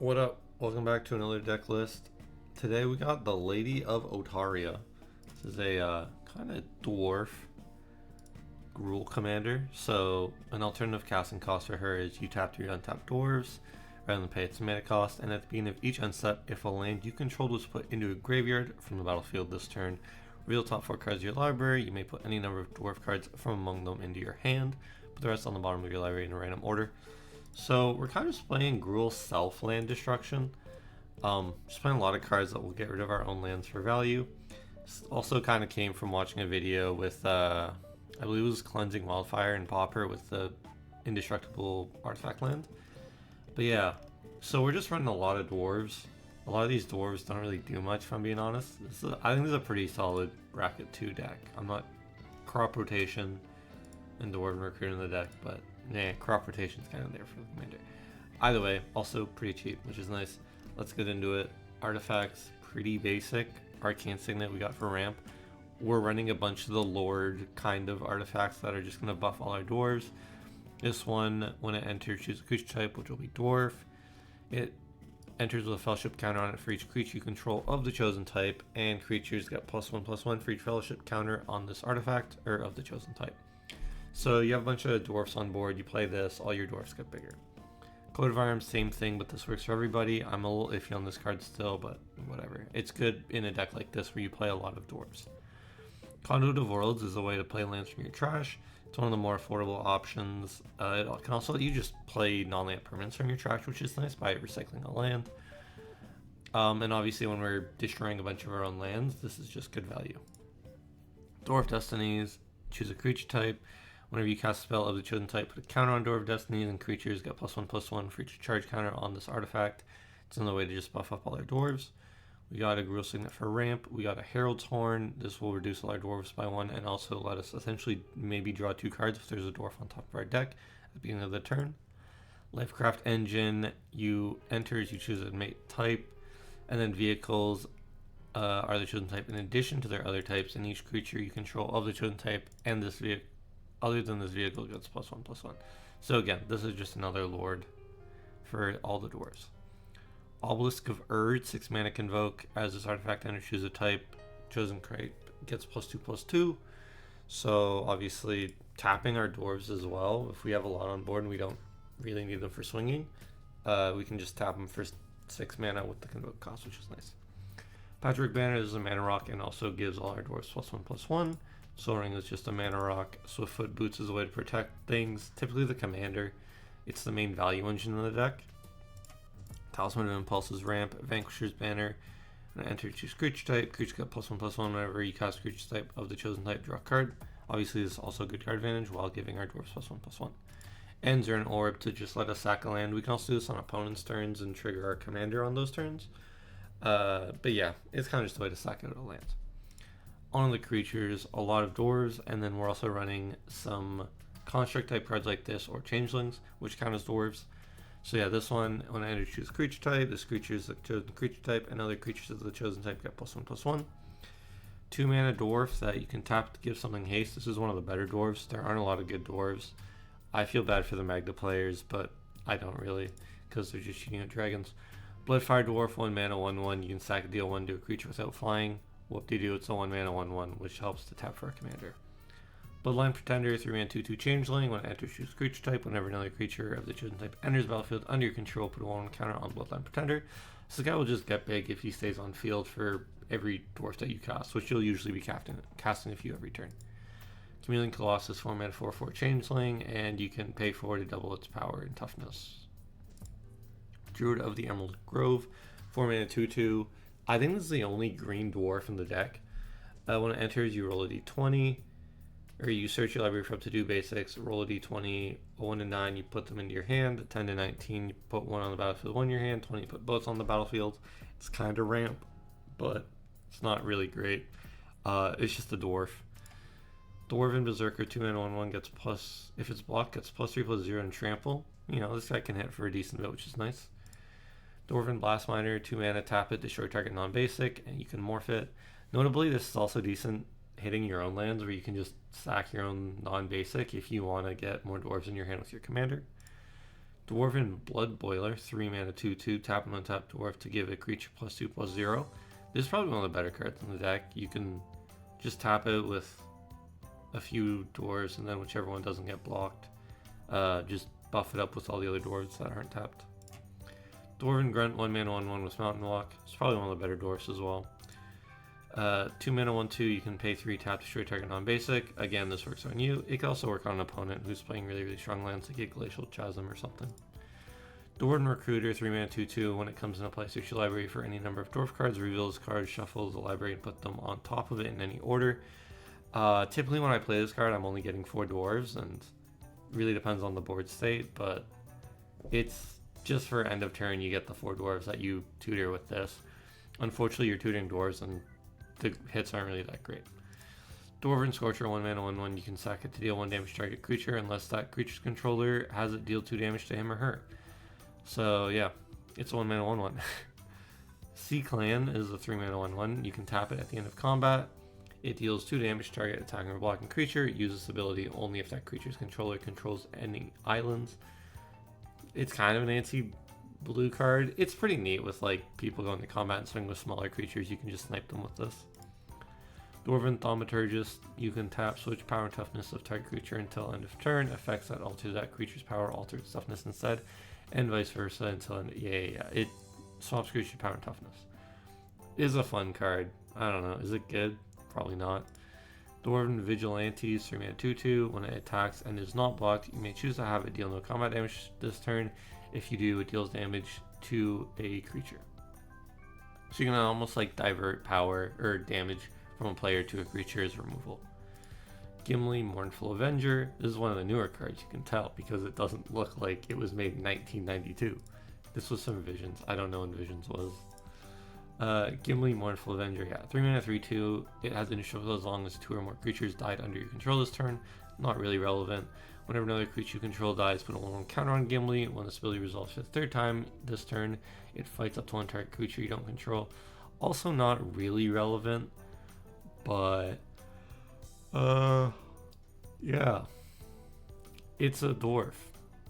What up? Welcome back to another deck list. Today we got the Lady of Otaria. This is a kind of dwarf rule commander. So an alternative casting cost for her is you tap 3 untapped dwarves rather than pay its mana cost, and at the beginning of each unstep, if a land you controlled was put into a graveyard from the battlefield this turn, reveal top 4 cards of your library. You may put any number of dwarf cards from among them into your hand, put the rest on the bottom of your library in a random order. So we're kind of just playing Gruul Self Land Destruction. Just playing a lot of cards that will get rid of our own lands for value. Also kind of came from watching a video with, I believe it was Cleansing Wildfire and Pauper with the Indestructible Artifact land. But yeah, so we're just running a lot of Dwarves. A lot of these Dwarves don't really do much, if I'm being honest. I think this is a pretty solid Bracket 2 deck. I'm not crop rotation and Dwarven Recruit in the deck, but crop rotation's kind of there for the commander. Either way, also pretty cheap, which is nice. Let's get into it. Artifacts, pretty basic. Arcane Signet we got for ramp. We're running a bunch of the Lord kind of artifacts that are just going to buff all our dwarves. This one, when it enters, choose a creature type, which will be Dwarf. It enters with a fellowship counter on it for each creature you control of the chosen type, and creatures get +1/+1 for each fellowship counter on this artifact, or of the chosen type. So you have a bunch of dwarfs on board, you play this, all your dwarfs get bigger. Code of Arms, same thing, but this works for everybody. I'm a little iffy on this card still, but whatever. It's good in a deck like this where you play a lot of dwarves. Conduit of Worlds is a way to play lands from your trash. It's one of the more affordable options. It can also let you just play non-land permanents from your trash, which is nice by recycling a land. And obviously when we're destroying a bunch of our own lands, this is just good value. Dwarf Destinies, choose a creature type. Whenever you cast a spell of the chosen type, put a counter on Dwarf Destinies, and creatures get +1/+1 for each charge counter on this artifact. It's another way to just buff up all our dwarves. We got a Gruul Signet for ramp. We got a Herald's Horn. This will reduce all our dwarves by 1 and also let us essentially maybe draw 2 cards if there's a dwarf on top of our deck at the beginning of the turn. Lifecraft Engine, you choose a mate type, and then vehicles are the chosen type in addition to their other types, and each creature you control of the chosen type and this vehicle, other than this vehicle, gets +1/+1. So again, this is just another Lord for all the dwarves. Obelisk of Urd, 6 mana convoke. As this artifact enters, choose a type. Chosen type gets +2/+2. So obviously tapping our dwarves as well. If we have a lot on board and we don't really need them for swinging, we can just tap them for 6 mana with the convoke cost, which is nice. Patrick Banner is a mana rock and also gives all our dwarves +1/+1. Soul Ring is just a mana rock. Swiftfoot Boots is a way to protect things, typically the commander. It's the main value engine in the deck. Talisman of Impulse's ramp. Vanquisher's Banner. And enter choose creature type. Creature get +1/+1 whenever you cast creature type of the chosen type, draw a card. Obviously this is also good card advantage while giving our dwarves +1/+1. Ends are an orb to just let us sack a land. We can also do this on opponent's turns and trigger our commander on those turns. But yeah, it's kind of just a way to sack out a land. On the creatures, a lot of dwarves, and then we're also running some construct type cards like this or changelings, which count as dwarves. So yeah, this one, when I enter choose creature type, this creature is the chosen creature type, and other creatures of the chosen type get +1/+1. 2 mana dwarf that you can tap to give something haste. This is one of the better dwarves. There aren't a lot of good dwarves. I feel bad for the Magda players, but I don't really, because they're just shooting at dragons. Bloodfire Dwarf, 1 mana, 1/1. You can sack deal 1 to a creature without flying. Whoop-de-doo, it's a 1 mana, 1/1, which helps to tap for our commander. Bloodline Pretender, 3 mana, 2/2 changeling. When it enters, choose creature type. Whenever another creature of the chosen type enters the battlefield under your control, put a 1 counter on Bloodline Pretender. So the guy will just get big if he stays on field for every dwarf that you cast, which you'll usually be casting a few every turn. Chameleon Colossus, 4 mana, 4/4 changeling, and you can pay 4 to double its power and toughness. Druid of the Emerald Grove, 4 mana, 2/2. I think this is the only green dwarf in the deck. When it enters, you roll a d20, or you search your library for up to 2 basics, roll a d20, 1 to 9, you put them into your hand, 10 to 19, you put 1 on the battlefield, 1 in your hand, 20, you put both on the battlefield. It's kind of ramp, but it's not really great. It's just a dwarf. Dwarven Berserker, 2 mana, 1/1 gets if it's blocked, gets +3/+0 and trample. You know, this guy can hit for a decent bit, which is nice. Dwarven Blast Miner, 2 mana, tap it, destroy target non-basic, and you can morph it. Notably, this is also decent hitting your own lands where you can just sack your own non-basic if you want to get more dwarves in your hand with your commander. Dwarven Blood Boiler, 3 mana 2/2, tap and untap dwarf to give a creature +2/+0. This is probably one of the better cards in the deck. You can just tap it with a few dwarves, and then whichever one doesn't get blocked, just buff it up with all the other dwarves that aren't tapped. Dwarven Grunt, 1 mana 1/1 with Mountain Walk. It's probably one of the better dwarfs as well. 2 mana 1/2, you can pay 3, tap, destroy target non-basic. Again, this works on you. It can also work on an opponent who's playing really strong lands, like a Glacial Chasm or something. Dwarven Recruiter, 3 mana 2/2. When it comes into play, search your library for any number of dwarf cards, reveal those cards, shuffle the library, and put them on top of it in any order. Typically when I play this card, I'm only getting 4 dwarves, and really depends on the board state, but it's just for end of turn, you get the 4 dwarves that you tutor with this. Unfortunately, you're tutoring dwarves, and the hits aren't really that great. Dwarven Scorcher, 1 mana 1/1. You can sack it to deal 1 damage to target creature unless that creature's controller has it deal 2 damage to him or her. So yeah, it's a 1 mana 1/1. Sea Clan is a 3 mana 1/1. You can tap it at the end of combat. It deals 2 damage to target attacking or blocking creature. It uses this ability only if that creature's controller controls any islands. It's kind of an anti-blue card. It's pretty neat with like people going to combat and swing with smaller creatures. You can just snipe them with this. Dwarven Thaumaturgist, you can tap, switch power and toughness of target creature until end of turn. Effects that alter that creature's power alter its toughness instead, and vice versa until end. Yeah. It swaps creature power and toughness. Is a fun card. I don't know. Is it good? Probably not. Dwarven Vigilantes, 3 mana 2/2. When it attacks and is not blocked, you may choose to have it deal no combat damage this turn. If you do, it deals damage to a creature. So you can almost like divert power or damage from a player to a creature as removal. Gimli, Mournful Avenger. This is one of the newer cards, you can tell, because it doesn't look like it was made in 1992. This was some Visions. I don't know when Visions was. Gimli, Mournful Avenger, yeah. 3 mana 3/2. It has initial as long as 2 or more creatures died under your control this turn. Not really relevant. Whenever another creature you control dies, put a 1/1 counter on Gimli. When this ability resolves for the 3rd time this turn, it fights up to 1 target creature you don't control. Also not really relevant, but yeah. It's a dwarf.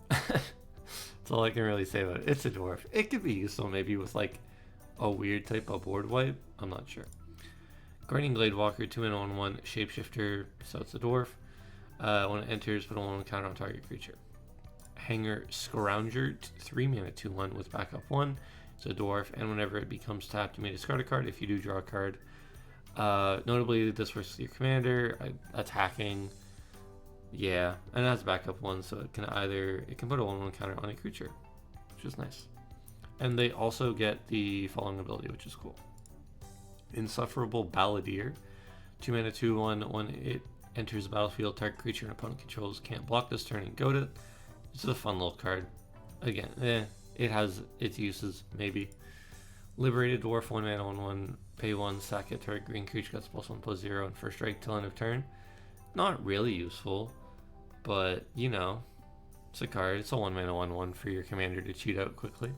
That's all I can really say about it. It's a dwarf. It could be useful maybe with like a weird type of board wipe. I'm not sure. Guardian Gladewalker, 2 mana 1/1, shapeshifter, so it's a dwarf. When it enters, put a 1/1 counter on target creature. Hanger Scrounger, 3 mana 2/1 with backup 1. It's a dwarf, and whenever it becomes tapped, you may discard a card. If you do, draw a card. Notably, this works with your commander, attacking. Yeah, and it has backup 1, so it can put a 1/1 counter on a creature, which is nice. And they also get the following ability, which is cool. Insufferable Balladeer, 2 mana 2/1. When it enters the battlefield, target creature and opponent controls can't block this turn and goad it. This is a fun little card. Again, it has its uses, maybe. Liberated Dwarf, 1 mana 1/1, pay 1, sack it, target green creature gets +1/+0, and first strike till end of turn. Not really useful, but you know, it's a card. It's a 1 mana 1/1 for your commander to cheat out quickly.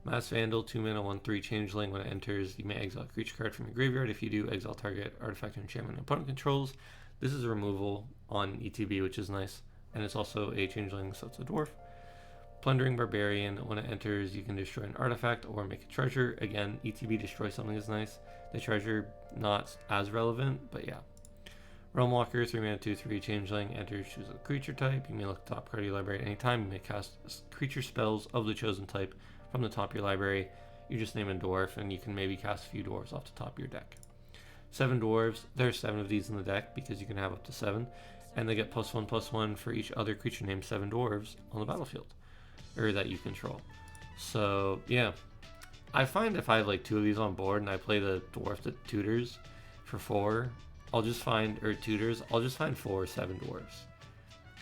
Mass Vandal, 2 mana 1/3 changeling. When it enters, you may exile a creature card from your graveyard. If you do, exile target artifact or enchantment opponent controls. This is a removal on ETB, which is nice, and it's also a changeling, so it's a dwarf. Plundering Barbarian, when it enters, you can destroy an artifact or make a treasure. Again, ETB destroy something is nice. The treasure, not as relevant, but yeah. Realmwalker, 3 mana 2/3 changeling, enters, choose a creature type. You may look at the top card of your library at any time. You may cast creature spells of the chosen type from the top of your library. You just name a dwarf, and you can maybe cast a few dwarves off the top of your deck. 7 dwarves. There's 7 of these in the deck because you can have up to 7, and they get +1/+1 for each other creature named 7 dwarves on the battlefield, or that you control. So yeah, I find if I have like 2 of these on board and I play the dwarf that tutors for 4, I'll just find 4 or 7 dwarves,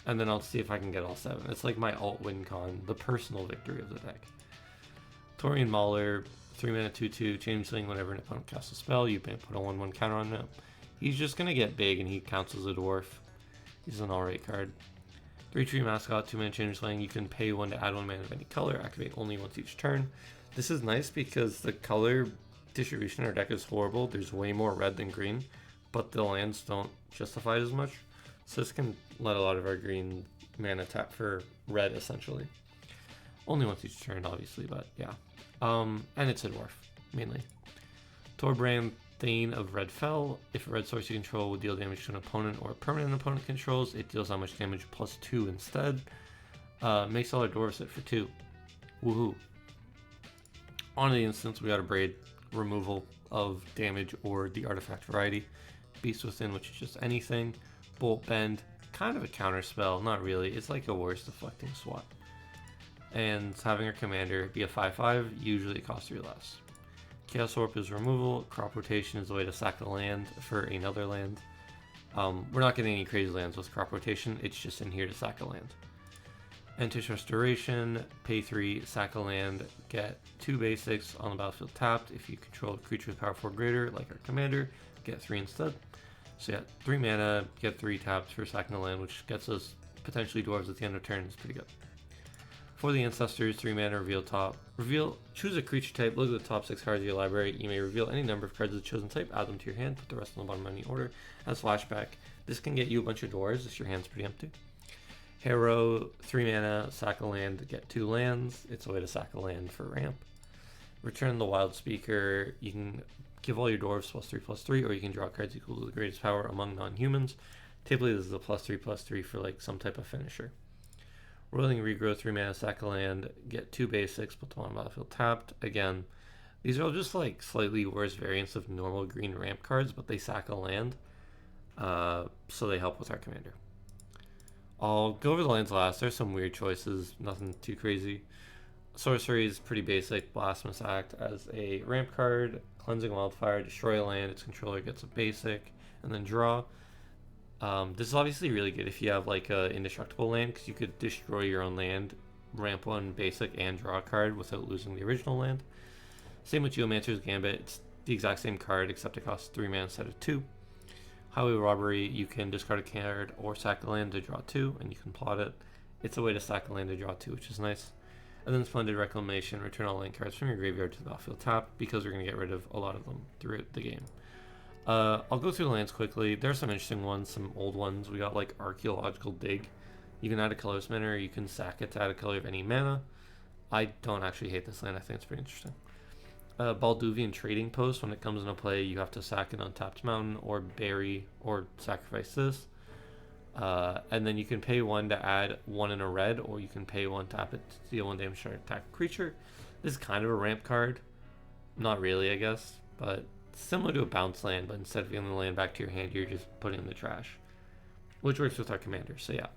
and then I'll see if I can get all 7. It's like my alt win con, the personal victory of the deck. Torian Mauler, 3 mana 2/2 changeling. Whenever an opponent casts a spell, you may put a 1/1 counter on him. He's just gonna get big, and he counts as a dwarf. He's an alright card. 3-tree mascot, 2 mana changeling. You can pay 1 to add 1 mana of any color. Activate only once each turn. This is nice because the color distribution in our deck is horrible. There's way more red than green, but the lands don't justify it as much. So this can let a lot of our green mana tap for red, essentially. Only once each turn, obviously, but yeah. And it's a dwarf, mainly. Torbrand, Thane of Red Fell. If a red source you control would deal damage to an opponent or a permanent opponent controls, it deals that much damage plus 2 instead. Makes all our dwarves hit for 2. Woohoo. On the instance, we got a braid, removal of damage or the artifact variety. Beast Within, which is just anything. Bolt Bend, kind of a counter spell, not really. It's like a worse deflecting swat. And having our commander be a 5/5, usually it costs 3 less. Chaos Warp is removal. Crop Rotation is a way to sack a land for another land. We're not getting any crazy lands with Crop Rotation, it's just in here to sack a land. Entish Restoration, pay 3, sack a land, get 2 basics on the battlefield tapped. If you control a creature with power 4 greater, like our commander, get 3 instead. So yeah, 3 mana, get 3 tapped for sacking a land, which gets us potentially dwarves at the end of turn. It's pretty good. For the ancestors, 3 mana, reveal top. Choose a creature type, look at the top 6 cards of your library. You may reveal any number of cards of the chosen type, add them to your hand, put the rest on the bottom of any order. As flashback, this can get you a bunch of dwarves if your hand's pretty empty. Harrow, 3 mana, sack a land, get 2 lands. It's a way to sack a land for ramp. Return the Wild Speaker. You can give all your dwarves +3/+3, or you can draw cards equal to the greatest power among non-humans. Typically, this is a +3/+3 for like some type of finisher. Rolling Regrowth, 3 mana, sack a land, get 2 basics, put them on battlefield tapped. Again, these are all just like slightly worse variants of normal green ramp cards, but they sack a land, so they help with our commander. I'll go over the lands last. There's some weird choices, nothing too crazy. Sorceries, pretty basic. Blasphemous Act as a ramp card. Cleansing Wildfire, destroy a land, its controller gets a basic, and then draw. This is obviously really good if you have like a indestructible land, because you could destroy your own land, ramp 1 basic, and draw a card without losing the original land. Same with Geomancer's Gambit. It's the exact same card, except it costs 3 mana instead of 2. Highway Robbery, you can discard a card or sack a land to draw 2, and you can plot it. It's a way to sack a land to draw 2, which is nice. And then Splendid Reclamation, return all land cards from your graveyard to the battlefield tap, because we're going to get rid of a lot of them throughout the game. I'll go through the lands quickly. There are some interesting ones, some old ones. We got like Archaeological Dig. You can add a colorless mana, or you can sack it to add a color of any mana. I don't actually hate this land. I think it's pretty interesting. Balduvian Trading Post. When it comes into play, you have to sack an untapped mountain, or bury, or sacrifice this. And then you can pay 1 to add 1 in a red, or you can pay 1, tap it to deal 1 damage to attack a creature. This is kind of a ramp card. Not really, I guess, but similar to a bounce land, but instead of getting the land back to your hand, you're just putting it in the trash, which works with our commander. So yeah.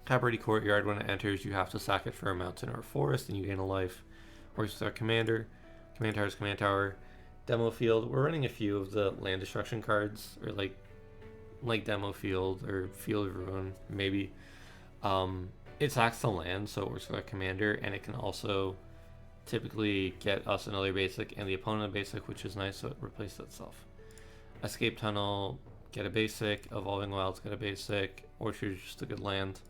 Cabaret Courtyard, when it enters, you have to sack it for a mountain or a forest, and you gain a life. Works with our commander. Command Tower's Command Tower. Demo Field, we're running a few of the land destruction cards, or like Demo Field or Field of Ruin, maybe. It sacks the land, so it works with our commander, and it can also typically get us another basic and the opponent a basic, which is nice, so it replaces itself. Escape Tunnel, get a basic. Evolving Wilds, get a basic. Orchard, just a good land.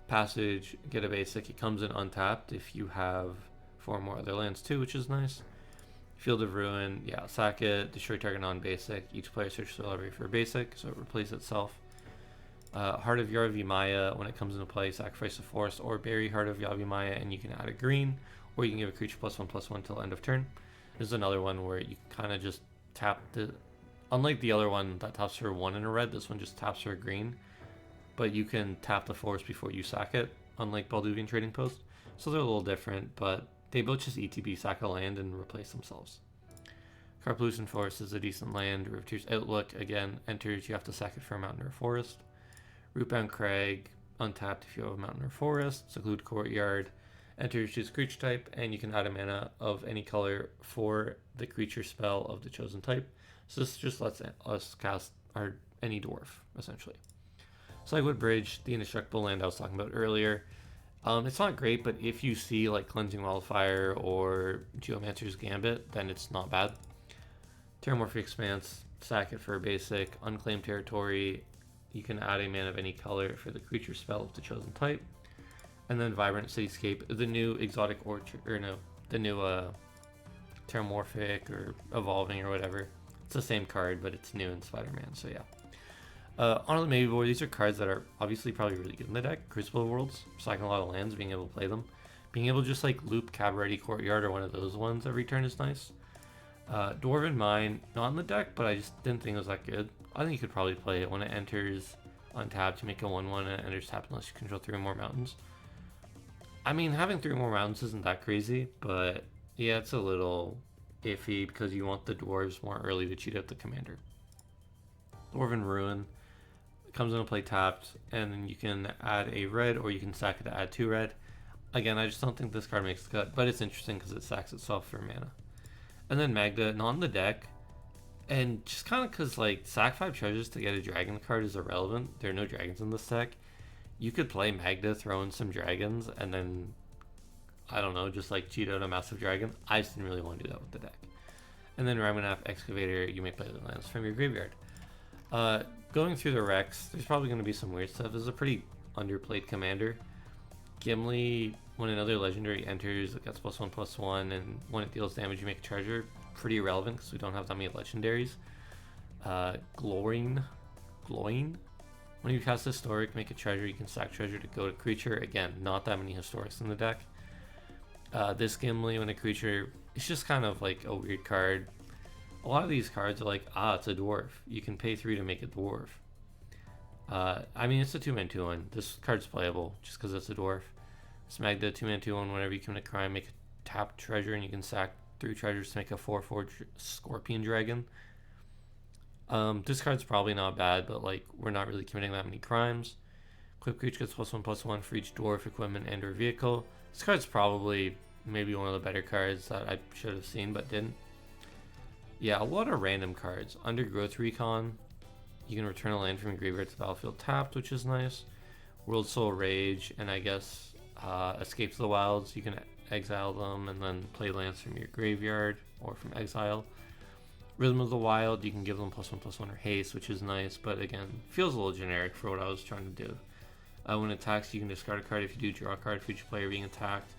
Passage, get a basic. It comes in untapped if you have 4 more other lands too, which is nice. Field of Ruin, yeah, sack it, destroy target non-basic. Each player searches their library for a basic, so it replaces itself. Heart of Yavi-Maya, when it comes into play, sacrifice a forest or bury Heart of Yavi-Maya, and you can add a green, or you can give a creature +1/+1 till end of turn. This is another one where you kind of just tap the... Unlike the other one that taps for 1 in a red, this one just taps for a green, but you can tap the forest before you sack it, unlike Balduvian Trading Post. So they're a little different, but they both just ETB, sack a land, and replace themselves. Carplucent Forest is a decent land. Riveteer's Outlook, again, enters, you have to sack it for a mountain or a forest. Rootbound Crag, untapped if you have a mountain or forest. Secluded Courtyard, enters, choose creature type, and you can add a mana of any color for the creature spell of the chosen type. So this just lets us cast any dwarf, essentially. Slagwood Bridge, the indestructible land I was talking about earlier. It's not great, but if you see like Cleansing Wildfire or Geomancer's Gambit, then it's not bad. Terramorphic Expanse, sack it for a basic. Unclaimed Territory, you can add a mana of any color for the creature spell of the chosen type. And then Vibrant Cityscape, the new Exotic Orchard, or no, the new Terramorphic or Evolving or whatever. It's the same card, but it's new in Spider-Man, so yeah. On the Maybeboard, these are cards that are obviously probably really good in the deck. Crucible of Worlds, sacking a lot of lands, being able to play them. being able to just like loop Cabaret Courtyard or one of those ones every turn is nice. Dwarven Mine, not in the deck, but I just didn't think it was that good. I think you could probably play it when it enters on tap to make a 1/1 and it enters tap unless you control 3 or more mountains. I mean, having 3 or more mountains isn't that crazy, but yeah, it's a little iffy because you want the dwarves more early to cheat out the commander. Dwarven Ruin comes into play tapped, and then you can add a red or you can sack it to add 2 red. Again, I just don't think this card makes the cut, but it's interesting because it sacks itself for mana. And then Magda, not in the deck, and just kind of because like sack 5 treasures to get a dragon card is irrelevant. There are no dragons in this deck. You could play Magda, throw in some dragons, and then I don't know, just like cheat out a massive dragon. I just didn't really want to do that with the deck. And then Ramunap Excavator, you may play the lands from your graveyard. Going through the Rex, there's probably going to be some weird stuff. This is a pretty underplayed commander. Gimli, when another legendary enters, it gets +1/+1, and when it deals damage, you make a treasure. Pretty irrelevant because we don't have that many legendaries. Glowing. When you cast Historic, make a treasure, you can sack treasure to go to creature. Again, not that many Historics in the deck. This Gimli, when a creature, it's just kind of like a weird card. A lot of these cards are like, it's a dwarf. You can pay 3 to make a dwarf. I mean, it's a 2-man 2-1. This card's playable just because it's a dwarf. It's Magda, 2-man 2-1. Whenever you commit a crime, make a tapped treasure, and you can sack 3 treasures to make a 4/4 Scorpion Dragon. This card's probably not bad, but like we're not really committing that many crimes. Equip creature gets +1/+1 for each dwarf, equipment, and/or vehicle. This card's probably maybe one of the better cards that I should have seen but didn't. Yeah, a lot of random cards. Undergrowth Recon, you can return a land from your graveyard to the battlefield tapped, which is nice. World Soul Rage, and I guess Escape to the Wilds, you can exile them and then play lands from your graveyard or from exile. Rhythm of the Wild, you can give them +1/+1 or haste, which is nice, but again, feels a little generic for what I was trying to do. When it attacks, you can discard a card. If you do, draw a card for each player being attacked.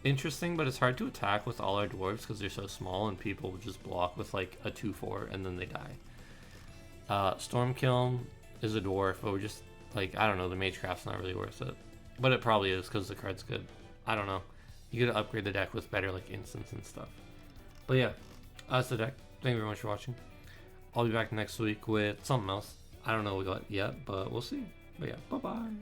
Interesting, but it's hard to attack with all our dwarves because they're so small and people just block with like a 2/4 and then they die. Stormkiln is a dwarf, but we're just like, I don't know, the Magecraft's not really worth it. But it probably is because the card's good. I don't know. You could upgrade the deck with better like instants and stuff. But yeah, that's the deck. Thank you very much for watching. I'll be back next week with something else. I don't know what yet, but we'll see. But yeah, bye-bye.